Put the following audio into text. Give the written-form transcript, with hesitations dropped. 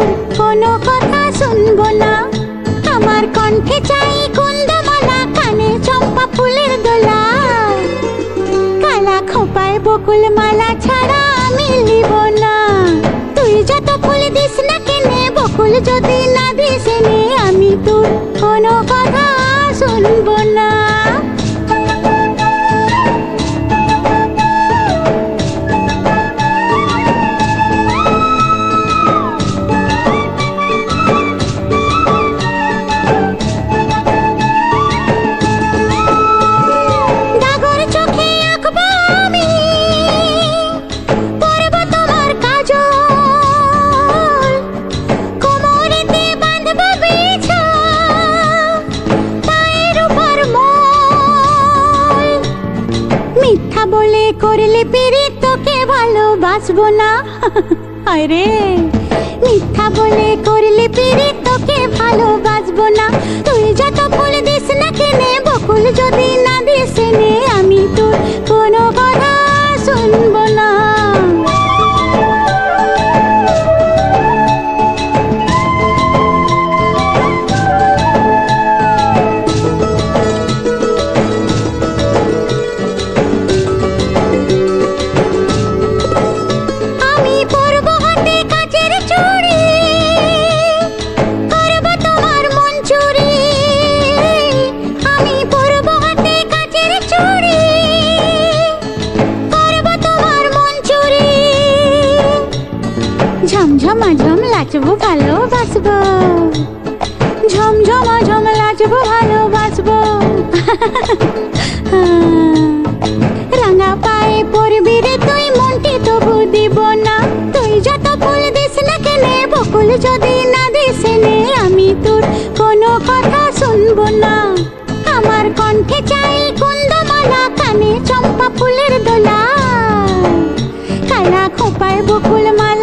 তোর কোনো কথা শুনবো না। আমার কণ্ঠে চাই কুন্দমালা, কানে চম্পা ফুলের দোলা। কালা খোপায় বকুল মালা ছাড়া আমি লিব না। তুই যত ফুল দিস না কেনে, বকুল যদি না দিস নে, আমি তোর কোনো কথা শুনবো না। মিথ্যা বলে করলে পিরিত, তোকে ভালোবাসবো না। আরে মিথ্যা বলে করলে পিরিত, তোকে ভালোবাসবো না। তুই যত ফুল দিস না কেনে, বকুল যদি না দিস নে, আমি তোর কোনো কথা শুনবো না। ঝমঝমাঝম লাচবো ভালোবাসবো, ঝমঝমাঝম লাচবো ভালোবাসবো। রাঙা পায়ে পড়বি রে তুই, মনটি তবু দিব না। তুই যত ফুল দিস না কেনে, বকুল যদি না দিস নে, আমি তোর কোনো কথা শুনবো না। আমার কণ্ঠে চাই কুন্দমালা, কানে চম্পা ফুলের দোলা। কালা খোপায় বকুল মালা।